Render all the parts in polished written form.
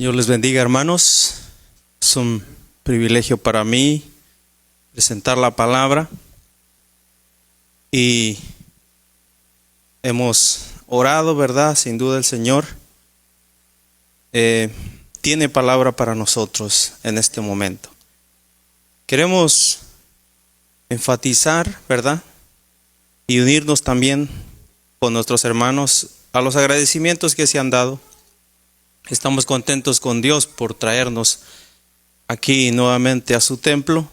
Dios les bendiga, hermanos. Es un privilegio para mí presentar la palabra y hemos orado, ¿verdad? Sin duda el Señor tiene palabra para nosotros en este momento. Queremos enfatizar, ¿verdad? Y unirnos también con nuestros hermanos a los agradecimientos que se han dado. Estamos contentos con Dios por traernos aquí nuevamente a su templo,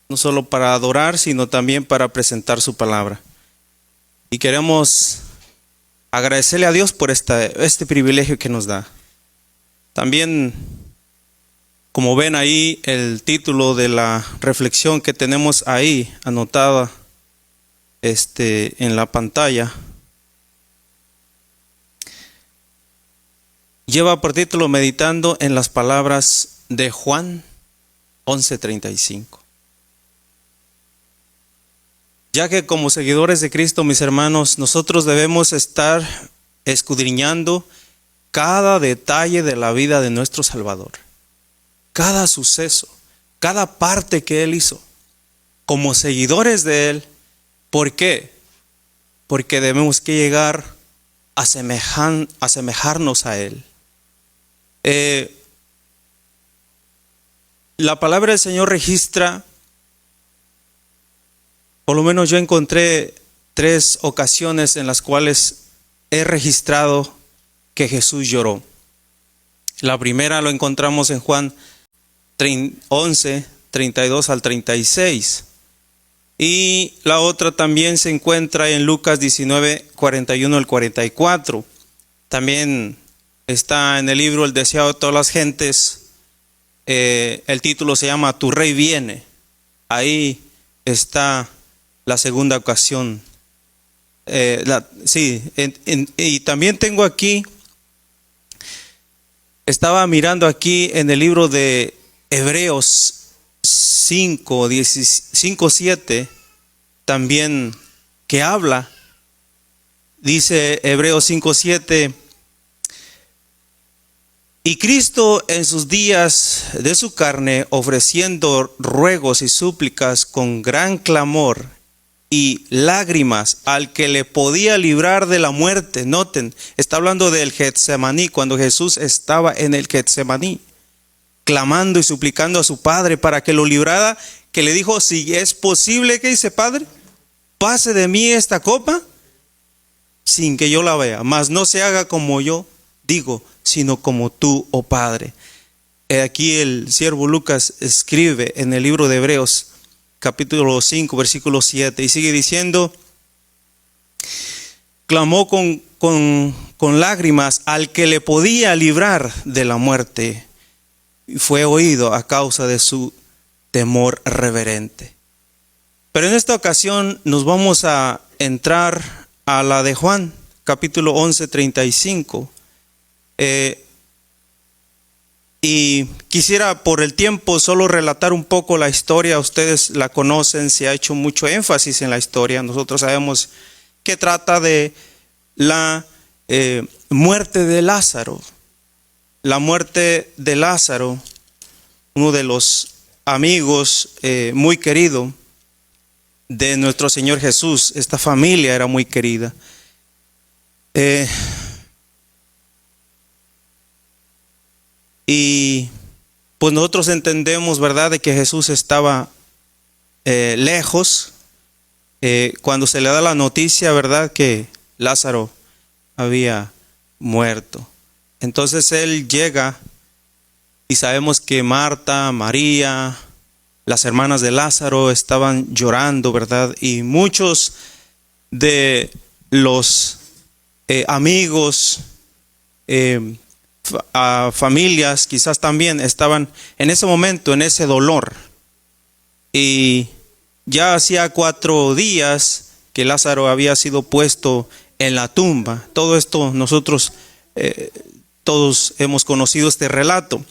no solo para adorar, sino también para presentar su palabra. Y queremos agradecerle a Dios por este privilegio que nos da. También, como ven ahí, el título de la reflexión que tenemos ahí anotada en la pantalla, lleva por título Meditando en las palabras de Juan 11:35. Ya que como seguidores de Cristo, mis hermanos, nosotros debemos estar escudriñando cada detalle de la vida de nuestro Salvador, cada suceso, cada parte que Él hizo, como seguidores de Él. ¿Por qué? Porque debemos que llegar a asemejarnos a Él. La palabra del Señor registra, por lo menos yo encontré 3 ocasiones en las cuales he registrado que Jesús lloró. La primera lo encontramos en Juan 11, 32 al 36. Y la otra también se encuentra en Lucas 19, 41 al 44. También está en el libro El deseado de todas las gentes. El título se llama Tu Rey viene. Ahí está la segunda ocasión. Y también tengo aquí, estaba mirando aquí en el libro de Hebreos 5:7, también que habla, dice Hebreos 5:7, y Cristo en sus días de su carne, ofreciendo ruegos y súplicas con gran clamor y lágrimas al que le podía librar de la muerte. Noten, está hablando del Getsemaní, cuando Jesús estaba en el Getsemaní, clamando y suplicando a su Padre para que lo librara, que le dijo, si es posible, ¿qué dice Padre? Pase de mí esta copa sin que yo la vea, mas no se haga como yo digo, sino como tú, oh Padre. Aquí el siervo Lucas escribe en el libro de Hebreos, capítulo 5, versículo 7, y sigue diciendo, clamó con lágrimas al que le podía librar de la muerte, y fue oído a causa de su temor reverente. Pero en esta ocasión nos vamos a entrar a la de Juan, capítulo 11, 35. Y quisiera por el tiempo solo relatar un poco la historia. Ustedes la conocen, se ha hecho mucho énfasis en la historia. Nosotros sabemos que trata de la muerte de Lázaro. La muerte de Lázaro, uno de los amigos muy querido de nuestro Señor Jesús. Esta familia era muy querida. Y pues nosotros entendemos, ¿verdad?, de que Jesús estaba lejos cuando se le da la noticia, ¿verdad?, que Lázaro había muerto. Entonces Él llega y sabemos que Marta, María, las hermanas de Lázaro estaban llorando, ¿verdad? Y muchos de los amigos, familias quizás también estaban en ese momento, en ese dolor. Y ya hacía 4 días que Lázaro había sido puesto en la tumba. Todo esto nosotros todos hemos conocido este relato.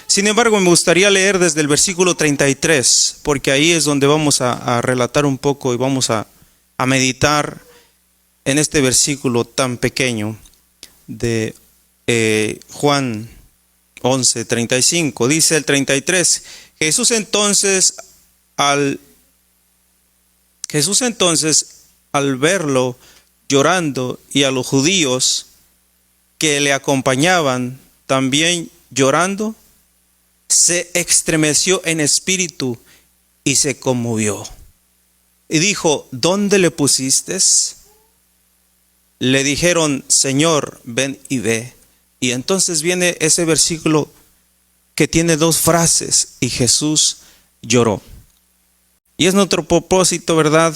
Sin embargo, me gustaría leer desde el versículo 33, porque ahí es donde vamos a relatar un poco y vamos a meditar en este versículo tan pequeño de Juan 11:35. Dice el 33. Jesús entonces al verlo llorando y a los judíos que le acompañaban también llorando, se estremeció en espíritu y se conmovió. Y dijo: ¿dónde le pusiste? Le dijeron: Señor, ven y ve. Y entonces viene ese versículo que tiene dos frases: y Jesús lloró. Y es nuestro propósito, ¿verdad?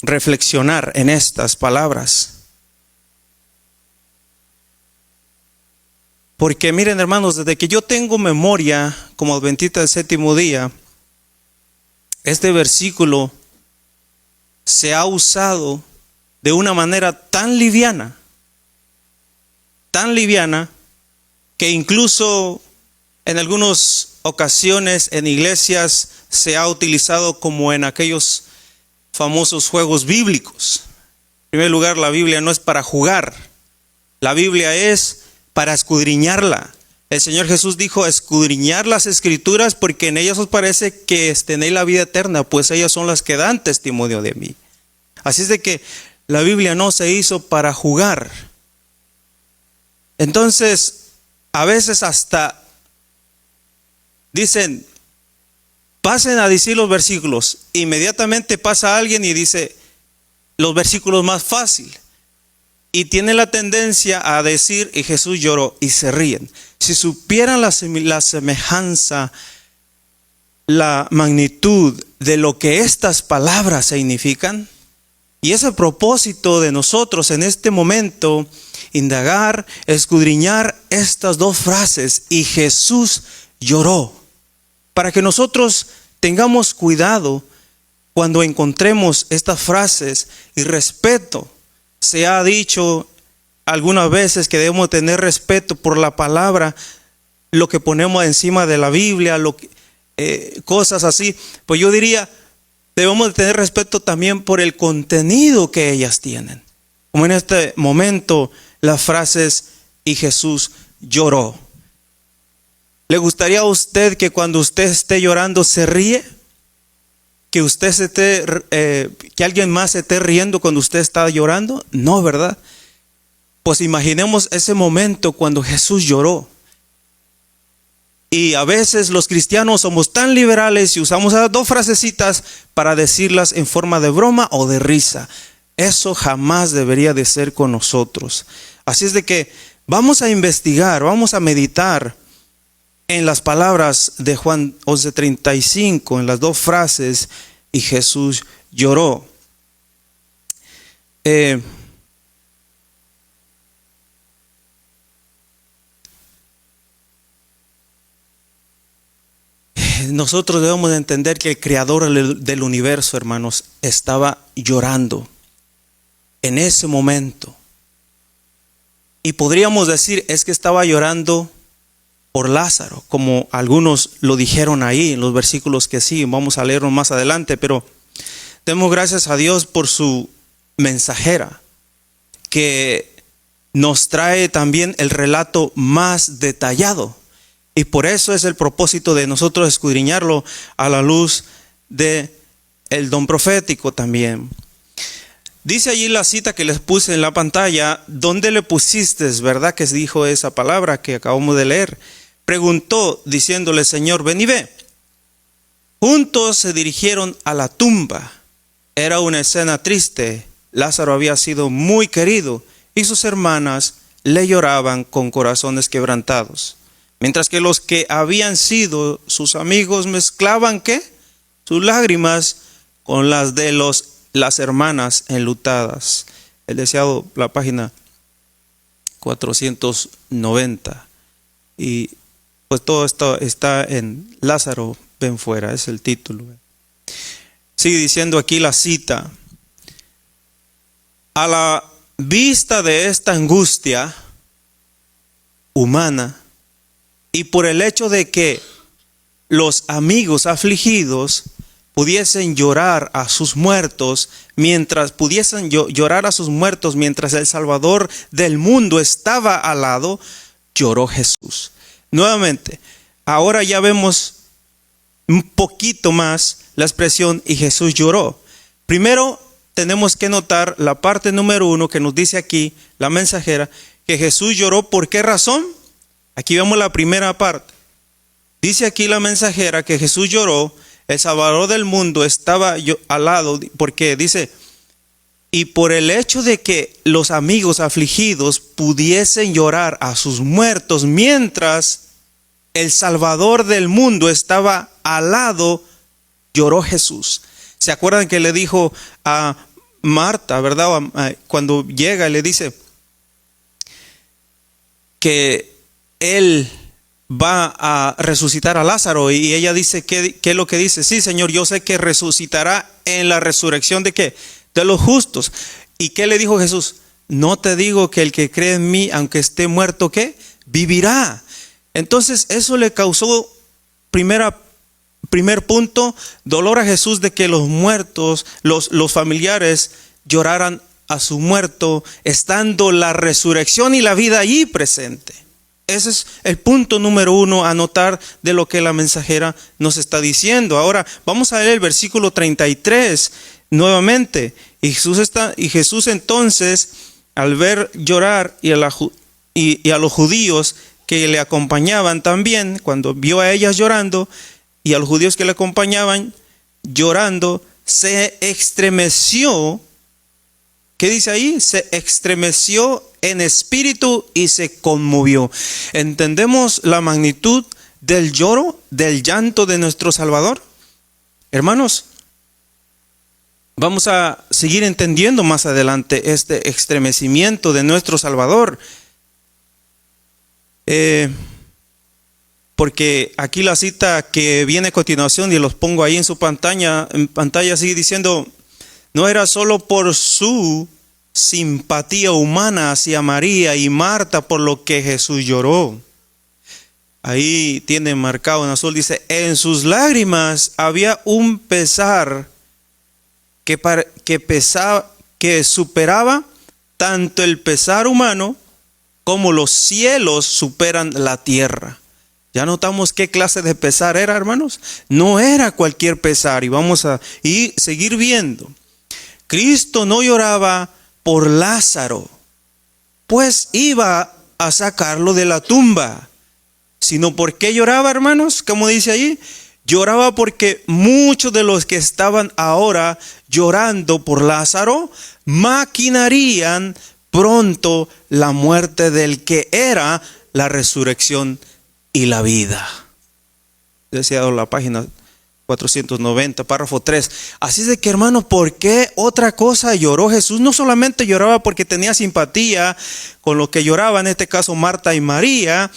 Reflexionar en estas palabras. Porque miren, hermanos, desde que yo tengo memoria como adventista del séptimo día, este versículo se ha usado de una manera tan liviana, que incluso en algunas ocasiones en iglesias se ha utilizado como en aquellos famosos juegos bíblicos. En primer lugar, la Biblia no es para jugar, la Biblia es para escudriñarla. El Señor Jesús dijo: escudriñar las escrituras, porque en ellas os parece que tenéis la vida eterna, pues ellas son las que dan testimonio de mí. Así es de que la Biblia no se hizo para jugar. Entonces, a veces hasta dicen: pasen a decir los versículos. Inmediatamente pasa alguien y dice los versículos más fácil. Y tiene la tendencia a decir: y Jesús lloró, y se ríen. Si supieran la semejanza, la magnitud de lo que estas palabras significan. Y es el propósito de nosotros en este momento: indagar, escudriñar estas dos frases: y Jesús lloró. Para que nosotros tengamos cuidado cuando encontremos estas frases y respeto. Se ha dicho algunas veces que debemos tener respeto por la palabra, lo que ponemos encima de la Biblia, cosas así. Pues yo diría, debemos tener respeto también por el contenido que ellas tienen. Como en este momento, las frases: y Jesús lloró. ¿Le gustaría a usted que cuando usted esté llorando se ríe? ¿Que usted que alguien más se esté riendo cuando usted está llorando? No, ¿verdad? Pues imaginemos ese momento cuando Jesús lloró. Y a veces los cristianos somos tan liberales y usamos esas dos frasecitas para decirlas en forma de broma o de risa. Eso jamás debería de ser con nosotros. Así es de que vamos a investigar, vamos a meditar en las palabras de Juan 11:35, en las dos frases: y Jesús lloró. Nosotros debemos de entender que el creador del universo, hermanos, estaba llorando en ese momento. Y podríamos decir: es que estaba llorando por Lázaro, como algunos lo dijeron ahí en los versículos que siguen. Vamos a leerlos más adelante, pero demos gracias a Dios por su mensajera, que nos trae también el relato más detallado. Y por eso es el propósito de nosotros escudriñarlo a la luz del don profético también. Dice allí la cita que les puse en la pantalla: ¿dónde le pusiste? ¿Verdad que dijo esa palabra que acabamos de leer? Preguntó diciéndole: Señor, ven y ve. Juntos se dirigieron a la tumba. Era una escena triste. Lázaro había sido muy querido y sus hermanas le lloraban con corazones quebrantados. Mientras que los que habían sido sus amigos mezclaban ¿qué? Sus lágrimas con las de las hermanas enlutadas. El deseado, la página 490. Y pues todo esto está en Lázaro, ven fuera, es el título. Sigue diciendo aquí la cita: a la vista de esta angustia humana, y por el hecho de que los amigos afligidos pudiesen llorar a sus muertos, mientras el Salvador del mundo estaba al lado, lloró Jesús. Nuevamente, ahora ya vemos un poquito más la expresión y Jesús lloró. Primero tenemos que notar la parte número 1 que nos dice aquí la mensajera, que Jesús lloró. ¿Por qué razón? Aquí vemos la primera parte. Dice aquí la mensajera que Jesús lloró, el Salvador del mundo estaba al lado, porque dice, y por el hecho de que los amigos afligidos pudiesen llorar a sus muertos mientras el Salvador del mundo estaba al lado, lloró Jesús. ¿Se acuerdan que le dijo a Marta, verdad? Cuando llega y le dice que él va a resucitar a Lázaro, y ella dice, ¿qué es lo que dice? Sí, Señor, yo sé que resucitará en la resurrección ¿de qué? De los justos. ¿Y qué le dijo Jesús? No te digo que el que cree en mí, aunque esté muerto, ¿qué? Vivirá. Entonces eso le causó, primer punto, dolor a Jesús de que los muertos, los familiares lloraran a su muerto, estando la resurrección y la vida allí presente. Ese es el punto número 1 a notar de lo que la mensajera nos está diciendo. Ahora vamos a leer el versículo 33 nuevamente. Y Jesús entonces, al ver llorar y a los judíos que le acompañaban también, cuando vio a ellas llorando y a los judíos que le acompañaban llorando, se estremeció. ¿Qué dice ahí? Se estremeció en espíritu y se conmovió. ¿Entendemos la magnitud del lloro, del llanto de nuestro Salvador? Hermanos, vamos a seguir entendiendo más adelante este estremecimiento de nuestro Salvador. Porque aquí la cita que viene a continuación, y los pongo ahí en pantalla sigue diciendo, no era solo por su simpatía humana hacia María y Marta por lo que Jesús lloró. Ahí tiene marcado en azul, dice, en sus lágrimas había un pesar que superaba tanto el pesar humano como los cielos superan la tierra. Ya notamos qué clase de pesar era, hermanos. No era cualquier pesar, y vamos a seguir viendo. Cristo no lloraba por Lázaro, pues iba a sacarlo de la tumba, sino ¿por qué lloraba, hermanos? Como dice allí, lloraba porque muchos de los que estaban ahora llorando por Lázaro maquinarían pronto la muerte del que era la resurrección y la vida. Deseado la página 490, párrafo 3. Así es de que, hermano, ¿por qué otra cosa lloró Jesús? No solamente lloraba porque tenía simpatía con lo que lloraba, en este caso Marta y María,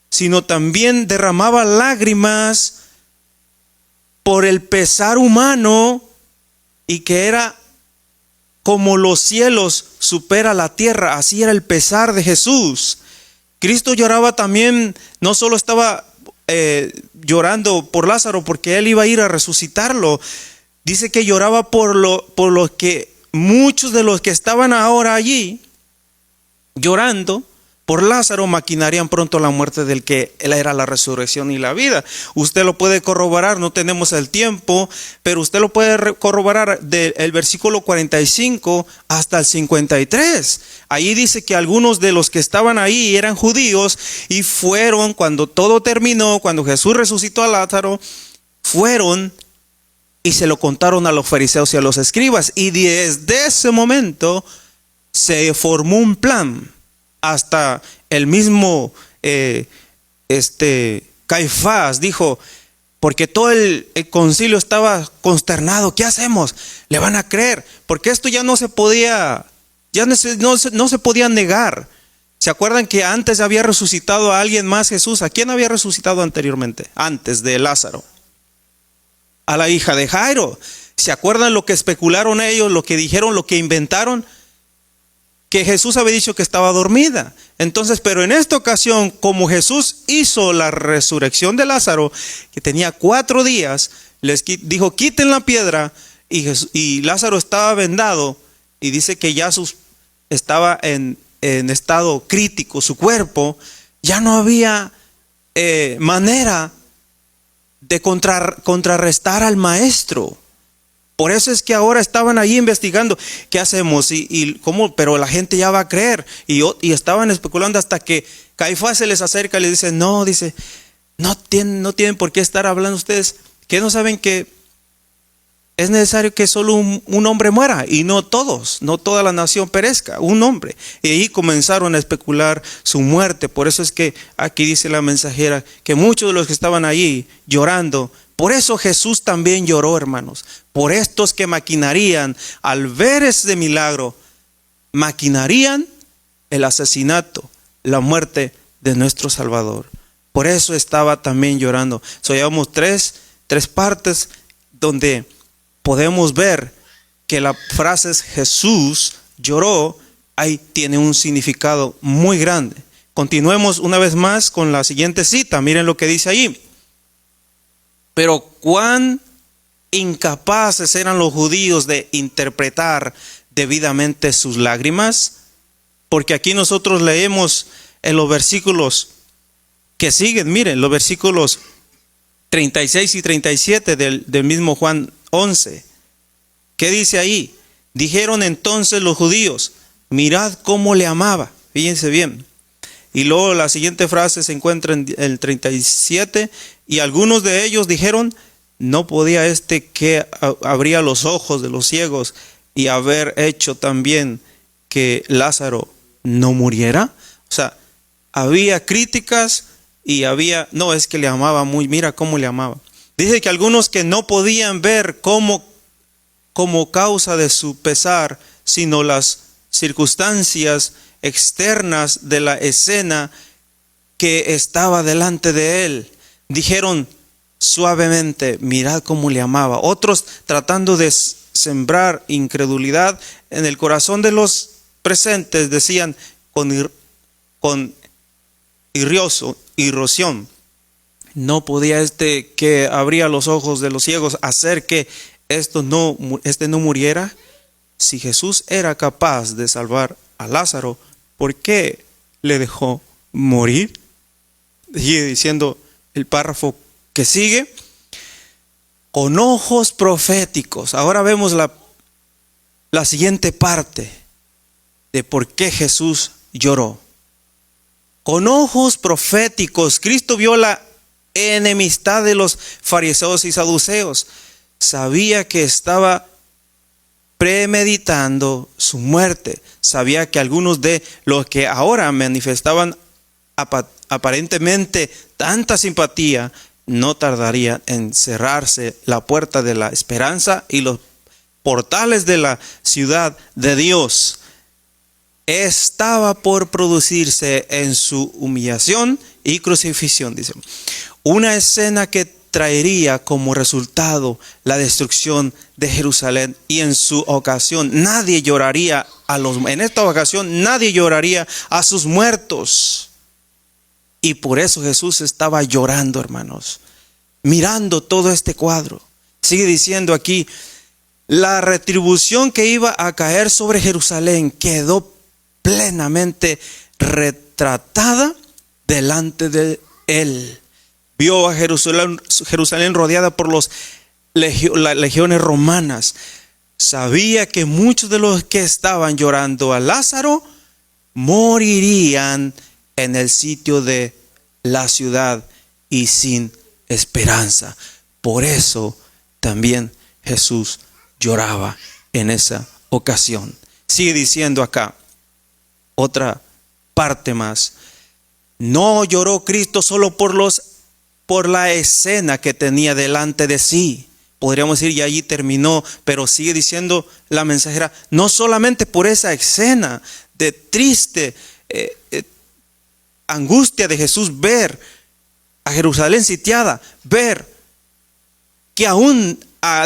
sino también derramaba lágrimas por el pesar humano, y que era como los cielos supera la tierra. Así era el pesar de Jesús. Cristo lloraba también, no solo estaba llorando por Lázaro porque él iba a ir a resucitarlo. Dice que lloraba por lo que muchos de los que estaban ahora allí llorando por Lázaro maquinarían pronto la muerte del que él era la resurrección y la vida. Usted lo puede corroborar, no tenemos el tiempo, pero usted lo puede corroborar del versículo 45 hasta el 53. Ahí dice que algunos de los que estaban ahí eran judíos y fueron, cuando todo terminó, cuando Jesús resucitó a Lázaro, fueron y se lo contaron a los fariseos y a los escribas. Y desde ese momento se formó un plan. Hasta el mismo Caifás dijo, porque todo el concilio estaba consternado, ¿qué hacemos? Le van a creer, porque esto ya no se podía, no se podía negar. ¿Se acuerdan que antes había resucitado a alguien más Jesús? ¿A quién había resucitado anteriormente, antes de Lázaro? A la hija de Jairo. ¿Se acuerdan lo que especularon ellos, lo que dijeron, lo que inventaron? que Jesús había dicho que estaba dormida. Entonces, pero en esta ocasión, como Jesús hizo la resurrección de Lázaro, que tenía 4 días, les dijo, quiten la piedra, y Lázaro estaba vendado, y dice que ya estaba en estado crítico, su cuerpo, ya no había manera de contrarrestar al maestro. Por eso es que ahora estaban ahí investigando qué hacemos y cómo, pero la gente ya va a creer. Y estaban especulando hasta que Caifás se les acerca y les dice, no tienen por qué estar hablando ustedes, que no saben que es necesario que solo un hombre muera y no todos, no toda la nación perezca, un hombre. Y ahí comenzaron a especular su muerte. Por eso es que aquí dice la mensajera que muchos de los que estaban allí llorando, por eso Jesús también lloró, hermanos, por estos que maquinarían, al ver ese milagro, maquinarían el asesinato, la muerte de nuestro Salvador. Por eso estaba también llorando. Llevamos tres partes donde podemos ver que la frase Jesús lloró, ahí tiene un significado muy grande. Continuemos una vez más con la siguiente cita. Miren lo que dice ahí. Pero cuán incapaces eran los judíos de interpretar debidamente sus lágrimas, porque aquí nosotros leemos en los versículos que siguen, miren, los versículos 36 y 37 del mismo Juan 11. ¿Qué dice ahí? Dijeron entonces los judíos, mirad cómo le amaba. Fíjense bien. Y luego la siguiente frase se encuentra en el 37. Y algunos de ellos dijeron, no podía que abría los ojos de los ciegos y haber hecho también que Lázaro no muriera. O sea, había críticas y no, es que le amaba muy, mira cómo le amaba. Dice que algunos que no podían ver como causa de su pesar, sino las circunstancias externas de la escena que estaba delante de él, dijeron suavemente, mirad cómo le amaba. Otros tratando de sembrar incredulidad en el corazón de los presentes, decían con irrosión, no podía que abría los ojos de los ciegos hacer que no muriera. Si Jesús era capaz de salvar a Lázaro, ¿por qué le dejó morir? Sigue diciendo el párrafo que sigue, con ojos proféticos. Ahora vemos la siguiente parte de por qué Jesús lloró. Con ojos proféticos, Cristo vio la enemistad de los fariseos y saduceos. Sabía que estaba premeditando su muerte. Sabía que algunos de los que ahora manifestaban aparentemente tanta simpatía, no tardaría en cerrarse la puerta de la esperanza y los portales de la ciudad de Dios. Estaba por producirse en su humillación y crucifixión, dice. Una escena que traería como resultado la destrucción de Jerusalén, y en su ocasión nadie lloraría en esta ocasión nadie lloraría a sus muertos. Y por eso Jesús estaba llorando, hermanos, mirando todo este cuadro. Sigue diciendo aquí, la retribución que iba a caer sobre Jerusalén quedó plenamente retratada delante de él. Vio a Jerusalén rodeada por las legiones romanas. Sabía que muchos de los que estaban llorando a Lázaro morirían en el sitio de la ciudad y sin esperanza. Por eso también Jesús lloraba en esa ocasión. Sigue diciendo acá, otra parte más. No lloró Cristo solo por la escena que tenía delante de sí. Podríamos decir, y allí terminó, pero sigue diciendo la mensajera, no solamente por esa escena de triste angustia de Jesús, ver a Jerusalén sitiada, ver que aún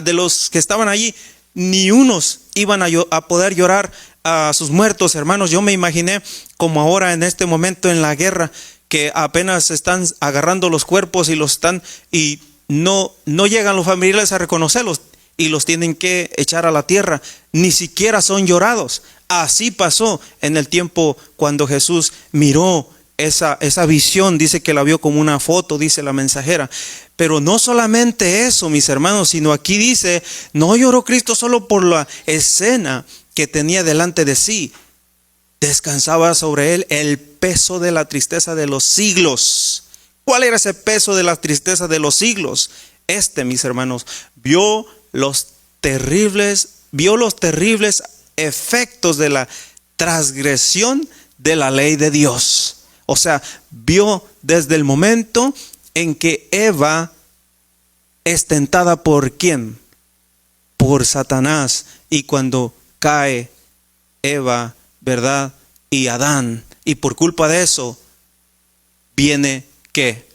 de los que estaban allí, ni unos iban a poder llorar a sus muertos, hermanos, yo me imaginé como ahora en este momento en la guerra, que apenas están agarrando los cuerpos y los están, y no llegan los familiares a reconocerlos y los tienen que echar a la tierra, ni siquiera son llorados. Así pasó en el tiempo cuando Jesús miró esa visión. Dice que la vio como una foto, dice la mensajera. Pero no solamente eso, mis hermanos, sino aquí dice, no lloró Cristo solo por la escena que tenía delante de sí. Descansaba sobre él el peso de la tristeza de los siglos. ¿Cuál era ese peso de la tristeza de los siglos? Mis hermanos, vio los terribles efectos de la transgresión de la ley de Dios. O sea, vio desde el momento en que Eva es tentada ¿por quién? Por Satanás. Y cuando cae Eva, ¿verdad? Y Adán. Y por culpa de eso viene ¿qué?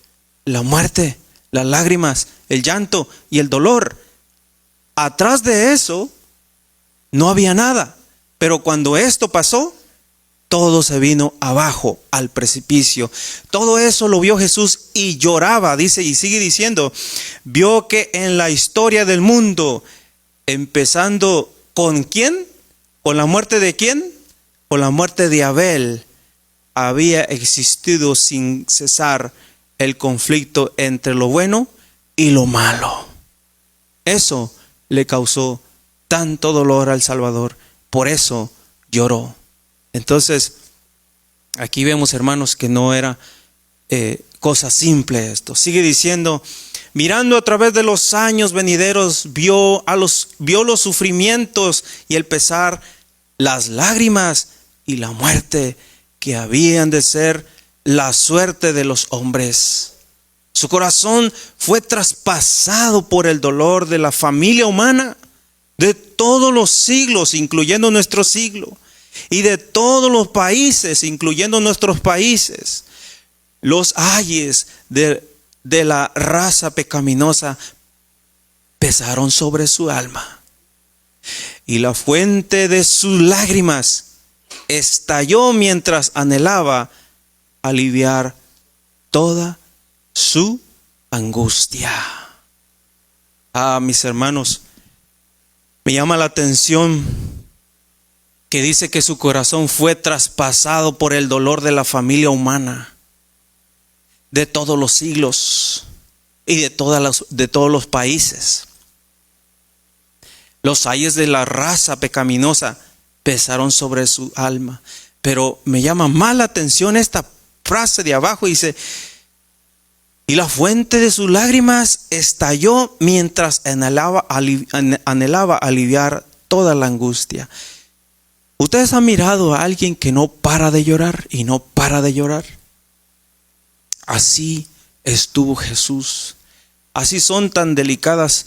La muerte, las lágrimas, el llanto y el dolor. Atrás de eso no había nada. Pero cuando esto pasó, todo se vino abajo al precipicio. Todo eso lo vio Jesús y lloraba, dice, y sigue diciendo, vio que en la historia del mundo, empezando ¿con quién? ¿Con la muerte de quién? Con la muerte de Abel, había existido sin cesar el conflicto entre lo bueno y lo malo. Eso le causó tanto dolor al Salvador, por eso lloró. Entonces, aquí vemos, hermanos, que no era cosa simple esto. Sigue diciendo, mirando a través de los años venideros, vio los sufrimientos y el pesar, las lágrimas y la muerte que habían de ser la suerte de los hombres. Su corazón fue traspasado por el dolor de la familia humana, de todos los siglos, incluyendo nuestro siglo, y de todos los países, incluyendo nuestros países. Los ayes de la raza pecaminosa pesaron sobre su alma, y la fuente de sus lágrimas estalló mientras anhelaba aliviar toda su angustia. Mis hermanos, me llama la atención que dice que su corazón fue traspasado por el dolor de la familia humana, de todos los siglos y de todos los países. Los ayes de la raza pecaminosa pesaron sobre su alma. Pero me llama más la atención esta frase de abajo, dice, y la fuente de sus lágrimas estalló mientras anhelaba aliviar toda la angustia. ¿Ustedes han mirado a alguien que no para de llorar y no para de llorar? Así estuvo Jesús. Así son tan delicadas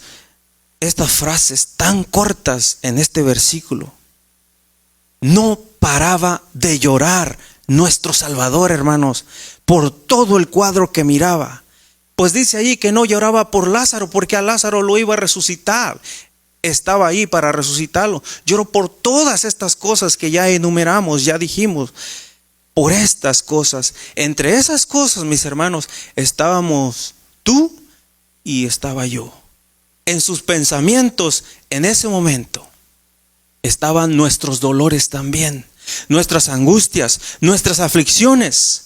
estas frases tan cortas en este versículo. No paraba de llorar nuestro Salvador, hermanos, por todo el cuadro que miraba. Pues dice allí que no lloraba por Lázaro, porque a Lázaro lo iba a resucitar. Estaba ahí para resucitarlo. Lloró por todas estas cosas que ya enumeramos, ya dijimos. Por estas cosas. Entre esas cosas, mis hermanos, estábamos tú y estaba yo. En sus pensamientos, en ese momento, estaban nuestros dolores también, nuestras angustias, nuestras aflicciones.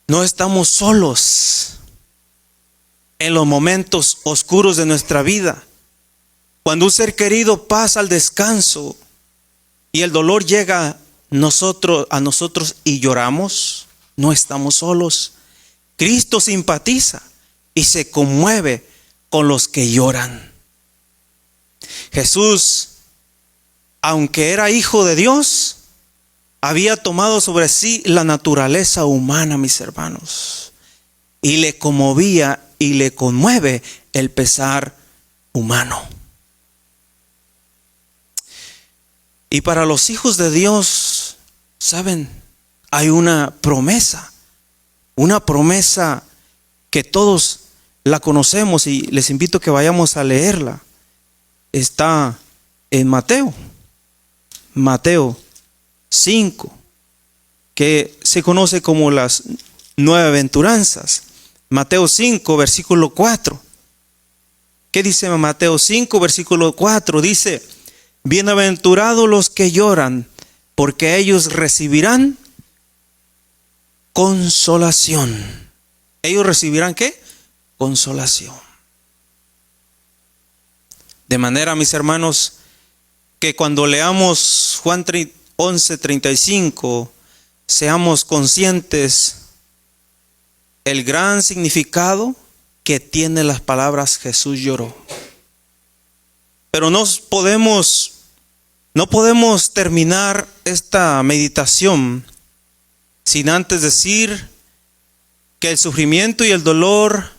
No estamos solos en los momentos oscuros de nuestra vida. Cuando un ser querido pasa al descanso y el dolor llega a nosotros y lloramos, no estamos solos. Cristo simpatiza y se conmueve con los que lloran. Jesús, aunque era hijo de Dios, había tomado sobre sí la naturaleza humana, mis hermanos, y le conmovía y le conmueve el pesar humano. Y para los hijos de Dios, ¿saben? Hay una promesa que todos la conocemos y les invito a que vayamos a leerla. Está en Mateo 5, que se conoce como las 9 aventuranzas. Mateo 5, versículo 4. ¿Qué dice Mateo 5, versículo 4? Dice: bienaventurados los que lloran, porque ellos recibirán consolación. ¿Ellos recibirán qué? Consolación. De manera, mis hermanos, que cuando leamos Juan 11:35, seamos conscientes el gran significado que tiene las palabras Jesús lloró. Pero no podemos terminar esta meditación sin antes decir que el sufrimiento y el dolor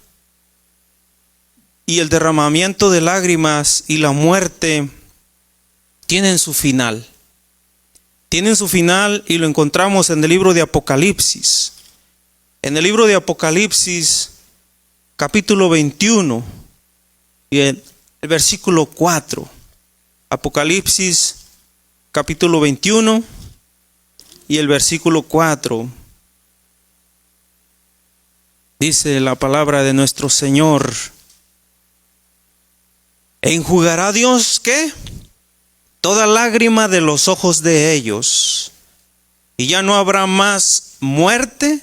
y el derramamiento de lágrimas y la muerte tienen su final. Tienen su final y lo encontramos en el libro de Apocalipsis. En el libro de Apocalipsis, capítulo 21 y el versículo 4. Apocalipsis, capítulo 21 y el versículo 4. Dice la palabra de nuestro Señor: enjugará Dios, ¿qué? Toda lágrima de los ojos de ellos, y ya no habrá más muerte,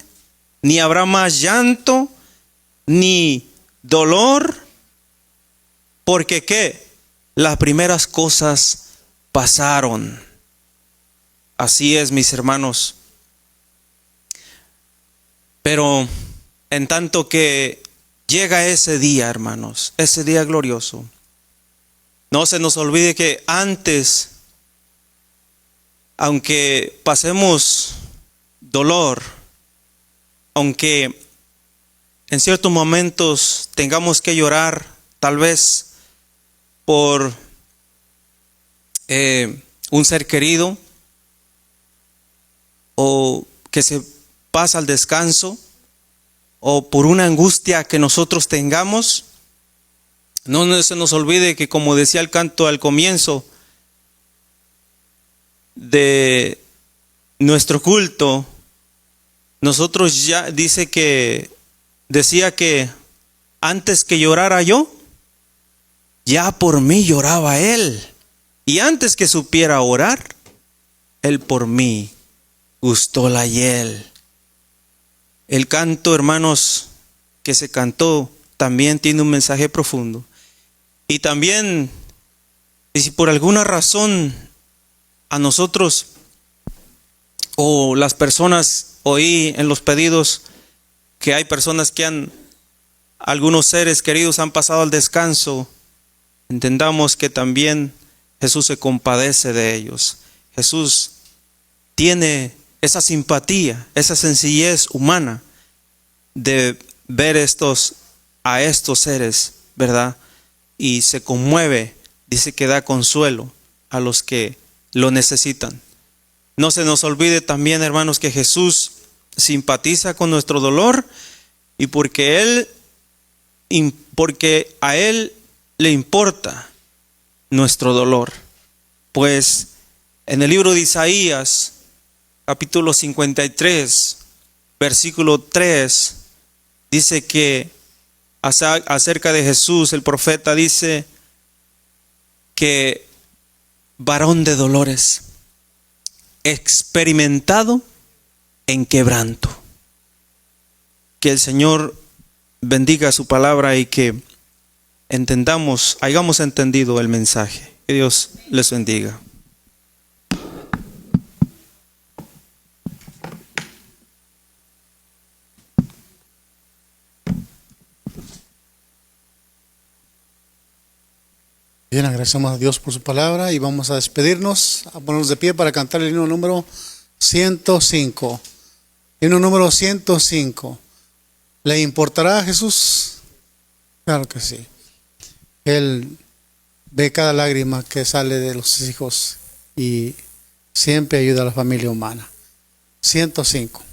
ni habrá más llanto, ni dolor, porque ¿qué? Las primeras cosas pasaron. Así es, mis hermanos. Pero en tanto que llega ese día, hermanos, ese día glorioso, no se nos olvide que antes, aunque pasemos dolor, aunque en ciertos momentos tengamos que llorar, tal vez por un ser querido, o que se pasa al descanso, o por una angustia que nosotros tengamos, no se nos olvide que, como decía el canto al comienzo de nuestro culto, nosotros ya decía que antes que llorara yo, ya por mí lloraba Él. Y antes que supiera orar, Él por mí gustó la hiel. El canto, hermanos, que se cantó también tiene un mensaje profundo. Y también, y si por alguna razón a nosotros o las personas, oí en los pedidos que hay personas que algunos seres queridos han pasado al descanso, entendamos que también Jesús se compadece de ellos. Jesús tiene esa simpatía, esa sencillez humana de ver a estos seres, ¿verdad? Y se conmueve, dice que da consuelo a los que lo necesitan. No se nos olvide también, hermanos, que Jesús simpatiza con nuestro dolor, y porque a Él le importa nuestro dolor. Pues en el libro de Isaías, capítulo 53, versículo 3, dice que acerca de Jesús, el profeta dice que varón de dolores, experimentado en quebranto. Que el Señor bendiga su palabra y que hayamos entendido el mensaje. Que Dios les bendiga. Bien, agradecemos a Dios por su palabra y vamos a despedirnos, a ponernos de pie para cantar el himno número 105. Himno número 105. ¿Le importará a Jesús? Claro que sí. Él ve cada lágrima que sale de los hijos y siempre ayuda a la familia humana. 105.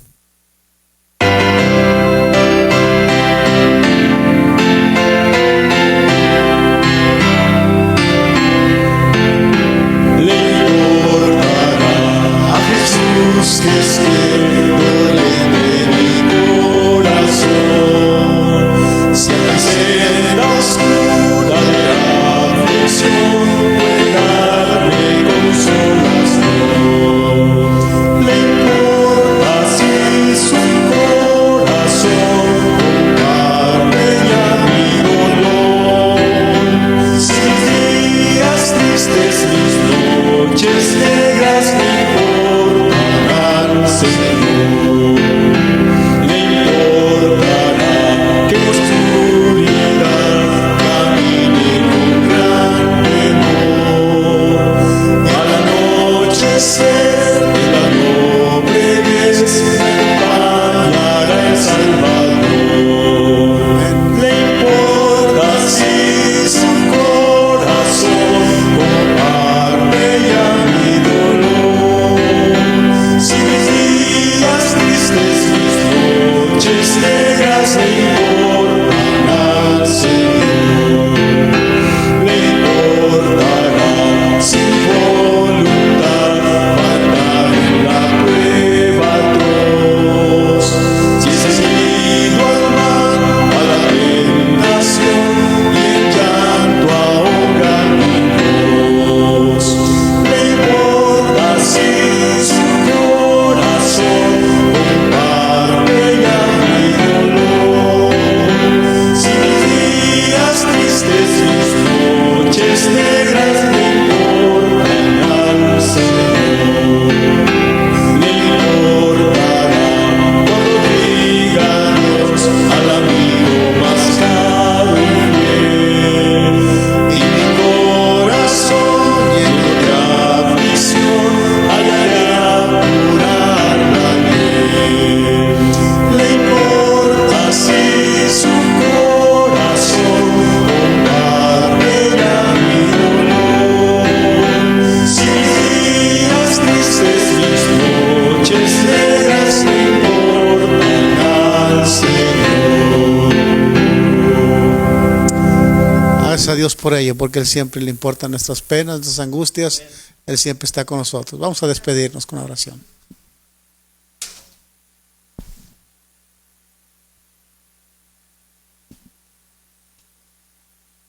A Dios por ello, porque Él siempre le importan nuestras penas, nuestras angustias. Él siempre está con nosotros. Vamos a despedirnos con una oración.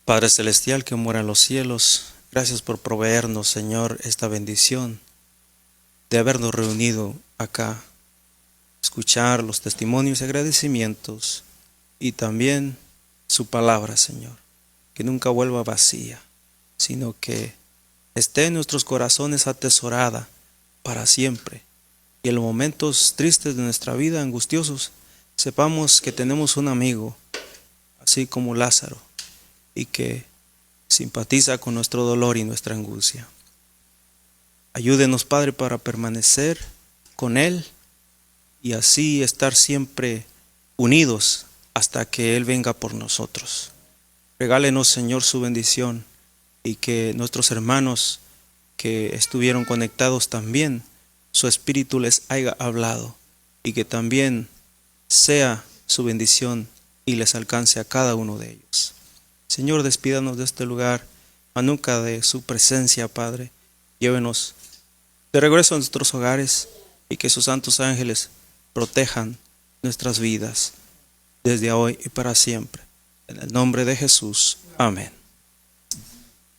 Padre Celestial que mora en los cielos, gracias por proveernos, Señor, esta bendición de habernos reunido acá, escuchar los testimonios y agradecimientos y también su palabra, Señor. Que nunca vuelva vacía, sino que esté en nuestros corazones atesorada para siempre. Y en los momentos tristes de nuestra vida, angustiosos, sepamos que tenemos un amigo, así como Lázaro, y que simpatiza con nuestro dolor y nuestra angustia. Ayúdenos, Padre, para permanecer con Él y así estar siempre unidos hasta que Él venga por nosotros. Regálenos, Señor, su bendición y que nuestros hermanos que estuvieron conectados también, su espíritu les haya hablado y que también sea su bendición y les alcance a cada uno de ellos. Señor, despídanos de este lugar, mas nunca de su presencia, Padre. Llévenos de regreso a nuestros hogares y que sus santos ángeles protejan nuestras vidas desde hoy y para siempre. En el nombre de Jesús. Amén.